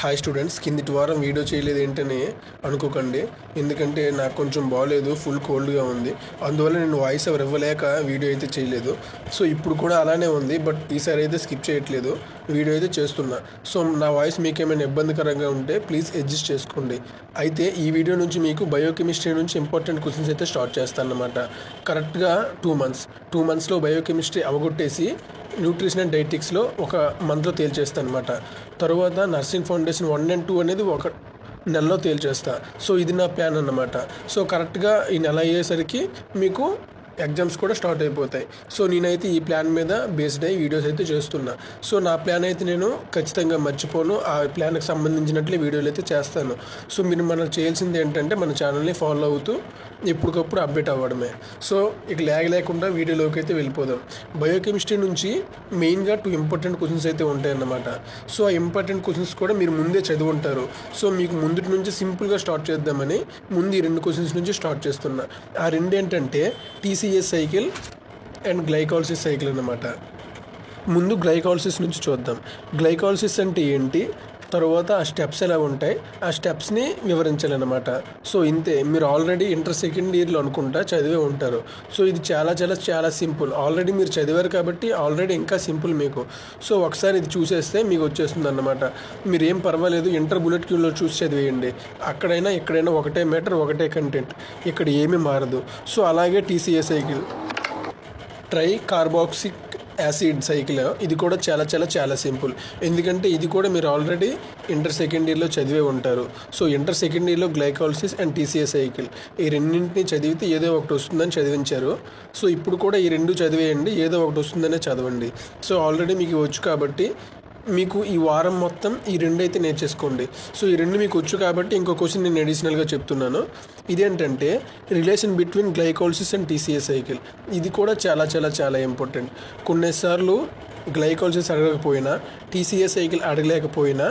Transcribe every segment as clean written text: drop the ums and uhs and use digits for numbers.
Hi students, కిందటి వారం video చేయలేదు ఏంటని అనుకోకండి. ఎందుకంటే నాకు కొంచెం బాగాలేదు, ఫుల్ కోల్డ్గా ఉంది. అందువల్ల నేను వాయిస్ ఓవర్ ఇవ్వలేక వీడియో అయితే చేయలేదు. సో ఇప్పుడు కూడా అలానే ఉంది, బట్ ఈసారి అయితే స్కిప్ చేయట్లేదు, వీడియో అయితే చేస్తున్నా. సో నా వాయిస్ మీకు ఏమైనా ఇబ్బందికరంగా ఉంటే ప్లీజ్ అడ్జస్ట్ చేసుకోండి. అయితే ఈ వీడియో నుంచి మీకు బయోకెమిస్ట్రీ నుంచి ఇంపార్టెంట్ క్వశ్చన్స్ అయితే స్టార్ట్ చేస్తాను అన్నమాట. కరెక్ట్గా 2 మంత్స్లో బయోకెమిస్ట్రీ అవగొట్టేసి న్యూట్రిషన్ అండ్ డైటిక్స్లో ఒక మంత్లో తేల్చేస్తాను అనమాట. తర్వాత నర్సింగ్ ఫౌండేషన్ 1 and 2 అనేది ఒక నెలలో తేల్చేస్తా. సో ఇది నా ప్లాన్ అన్నమాట. సో కరెక్ట్గా ఈ నెల అయ్యేసరికి మీకు ఎగ్జామ్స్ కూడా స్టార్ట్ అయిపోతాయి. సో నేనైతే ఈ ప్లాన్ మీద బేస్డ్ అయ్యి వీడియోస్ అయితే చేస్తున్నా. సో నా ప్లాన్ అయితే నేను ఖచ్చితంగా మర్చిపోను, ఆ ప్లాన్కి సంబంధించినట్లే వీడియోలు అయితే చేస్తాను. సో మీరు మనం చేయాల్సింది ఏంటంటే మన ఛానల్ని ఫాలో అవుతూ ఎప్పటికప్పుడు అప్డేట్ అవ్వడమే. సో ఇక లేకుండా వీడియోలోకి అయితే వెళ్ళిపోదాం. బయోకెమిస్ట్రీ నుంచి మెయిన్గా 2 ఇంపార్టెంట్ క్వశ్చన్స్ అయితే ఉంటాయన్నమాట. సో ఆ ఇంపార్టెంట్ క్వశ్చన్స్ కూడా మీరు ముందే చదివి ఉంటారు. సో మీకు ముందు నుంచి సింపుల్గా స్టార్ట్ చేద్దామని ముందు ఈ 2 క్వశ్చన్స్ నుంచి స్టార్ట్ చేస్తున్నా. ఆ 2 ఏంటంటే TCS cycle and glycolysis cycle అన్నమాట. ముందు గ్లైకాలసిస్ నుంచి చూద్దాం. గ్లైకాలసిస్ అంటే ఏంటి, తర్వాత ఆ స్టెప్స్ ఎలా ఉంటాయి, ఆ స్టెప్స్ని వివరించాలన్నమాట. సో ఇంతే, మీరు ఆల్రెడీ ఇంటర్ సెకండ్ ఇయర్లో అనుకుంటా చదివే ఉంటారు. సో ఇది చాలా సింపుల్. ఆల్రెడీ మీరు చదివారు కాబట్టి ఆల్రెడీ ఇంకా సింపుల్ మీకు. సో ఒకసారి ఇది చూసేస్తే మీకు వచ్చేస్తుంది అన్నమాట. మీరు ఏం పర్వాలేదు, ఇంటర్ బుల్లెట్ క్యూలో చూసి చదివేయండి. అక్కడైనా ఎక్కడైనా ఒకటే మ్యాటర్, ఒకటే కంటెంట్, ఇక్కడ ఏమీ మారదు. సో అలాగే TCA cycle, tricarboxylic acid cycle, ఇది కూడా చాలా సింపుల్. ఎందుకంటే ఇది కూడా మీరు ఆల్రెడీ ఇంటర్ సెకండ్ ఇయర్లో చదివే ఉంటారు. సో ఇంటర్ సెకండ్ ఇయర్లో గ్లైకాలసిస్ అండ్ TCA సైకిల్ ఈ రెండింటిని చదివితే ఏదో ఒకటి వస్తుందని చదివించారు. సో ఇప్పుడు కూడా ఈ 2 చదివేయండి, ఏదో ఒకటి వస్తుందనే చదవండి. సో ఆల్రెడీ మీకు వచ్చు కాబట్టి మీకు ఈ వారం మొత్తం ఈ 2 అయితే నేర్చేసుకోండి. సో ఈ 2 మీకు వచ్చు కాబట్టి ఇంకో క్వశ్చన్ నేను అడిషనల్గా చెప్తున్నాను. ఇదేంటంటే relation between glycolysis and TCA cycle. ఇది కూడా చాలా ఇంపార్టెంట్. కొన్నిసార్లు గ్లైకాలసిస్ అడగకపోయినా, TCA సైకిల్ అడగలేకపోయినా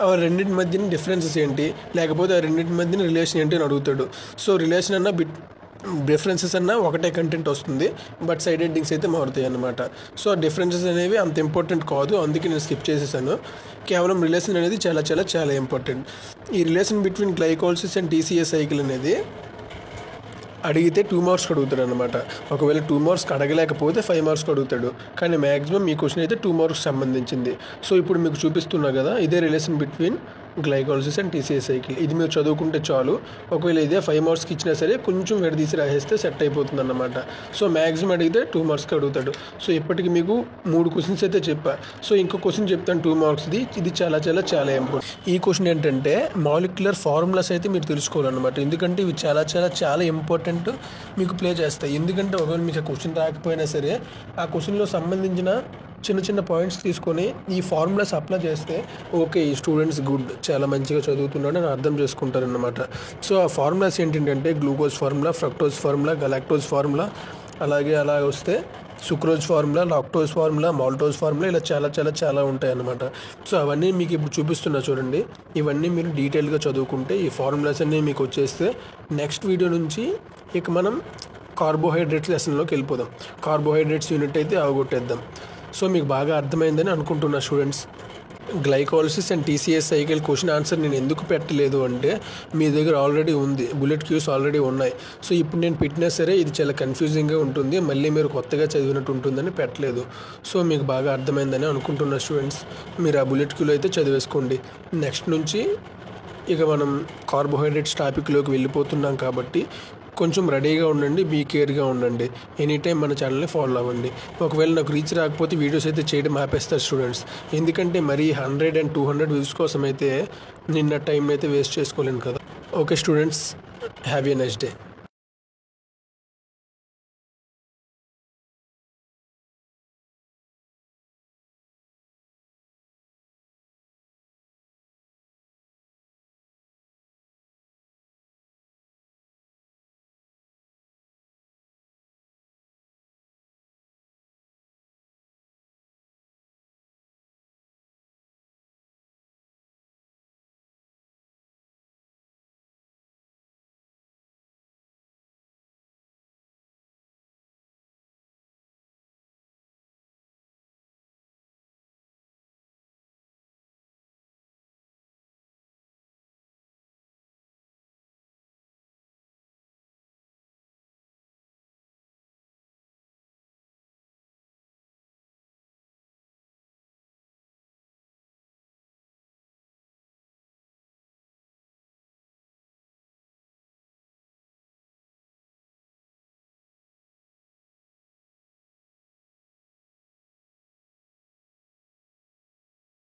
ఆ రెండింటి మధ్యన డిఫరెన్సెస్ ఏంటి, లేకపోతే ఆ రెండింటి మధ్యన రిలేషన్ ఏంటి అని అడుగుతాడు. సో రిలేషన్ అన్న డిఫరెన్సెస్ అన్న ఒకటే కంటెంట్ వస్తుంది, బట్ సైడ్ హెడ్డింగ్స్ అయితే మారుతాయి అన్నమాట. సో డిఫరెన్సెస్ అనేవి అంత ఇంపార్టెంట్ కాదు, అందుకే నేను స్కిప్ చేసేసాను. కేవలం రిలేషన్ అనేది చాలా ఇంపార్టెంట్. ఈ relation between glycolysis and TCA cycle అనేది అడిగితే 2 మార్క్స్కి అడుగుతాడు అనమాట. ఒకవేళ 2 మార్క్స్కి అడగలేకపోతే 5 మార్క్స్కి అడుగుతాడు. కానీ మ్యాక్సిమం ఈ క్వశ్చన్ అయితే 2 మార్క్స్ సంబంధించింది. సో ఇప్పుడు మీకు చూపిస్తున్నా కదా, ఇదే relation between glycolysis and TCA cycle. ఇది మీరు చదువుకుంటే చాలు. ఒకవేళ ఇదే 5 మార్క్స్కి ఇచ్చినా సరే కొంచెం విడదీసి రాసేస్తే సెట్ అయిపోతుంది అన్నమాట. సో మ్యాక్సిమం అడిగితే 2 మార్క్స్కి అడుగుతాడు. సో ఇప్పటికి మీకు 3 క్వశ్చన్స్ అయితే చెప్పా. సో ఇంకో క్వశ్చన్ చెప్తాను 2 మార్క్స్ది. ఇది చాలా ఇంపార్టెంట్. ఈ క్వశ్చన్ ఏంటంటే మాలిక్యులర్ ఫార్ములాస్ అయితే మీరు తెలుసుకోవాలన్నమాట. ఎందుకంటే ఇవి చాలా ఇంపార్టెంట్, మీకు ప్లే చేస్తాయి. ఎందుకంటే ఒకవేళ మీకు ఆ క్వశ్చన్ రాకపోయినా సరే ఆ క్వశ్చన్లో సంబంధించిన చిన్న పాయింట్స్ తీసుకొని ఈ ఫార్ములాస్ అప్లై చేస్తే ఓకే, ఈ స్టూడెంట్స్ గుడ్, చాలా మంచిగా చదువుతున్నాడు అని అర్థం చేసుకుంటారనమాట. సో ఆ ఫార్ములాస్ ఏంటంటే glucose formula, fructose formula, galactose formula, అలాగే అలా వస్తే sucrose formula, lactose formula, maltose formula, ఇలా చాలా ఉంటాయి అన్నమాట. సో అవన్నీ మీకు ఇప్పుడు చూపిస్తున్నా చూడండి. ఇవన్నీ మీరు డీటెయిల్గా చదువుకుంటే ఈ ఫార్ములాస్ అన్నీ మీకు వచ్చేస్తే నెక్స్ట్ వీడియో నుంచి ఇక మనం కార్బోహైడ్రేట్స్ లెసన్లోకి వెళ్ళిపోదాం. కార్బోహైడ్రేట్స్ యూనిట్ అయితే అవగొట్టేద్దాం. సో మీకు బాగా అర్థమైందని అనుకుంటున్నా students. Glycolysis and TCA cycle question answer నేను ఎందుకు పెట్టలేదు అంటే మీ దగ్గర ఆల్రెడీ ఉంది, బుల్లెట్ క్యూస్ ఆల్రెడీ ఉన్నాయి. సో ఇప్పుడు నేను పెట్టినా సరే ఇది చాలా కన్ఫ్యూజింగ్గా ఉంటుంది, మళ్ళీ మీరు కొత్తగా చదివినట్టు ఉంటుందని పెట్టలేదు. సో మీకు బాగా అర్థమైందని అనుకుంటున్నా స్టూడెంట్స్. మీరు ఆ బుల్లెట్ క్యూలో అయితే చదివేసుకోండి. నెక్స్ట్ నుంచి ఇక మనం కార్బోహైడ్రేట్స్ టాపిక్లోకి వెళ్ళిపోతున్నాం కాబట్టి కొంచెం రెడీగా ఉండండి, బీ కేర్గా ఉండండి. ఎనీ టైం మన ఛానల్ని ఫాలో అవ్వండి. ఒకవేళ నాకు రీచ్ రాకపోతే వీడియోస్ అయితే చేయడం ఆపేస్తారు స్టూడెంట్స్. ఎందుకంటే మరీ 100 and 200 వ్యూస్ కోసం అయితే నిన్న టైం అయితే వేస్ట్ చేసుకోలేను కదా. Okay students, have a nice day.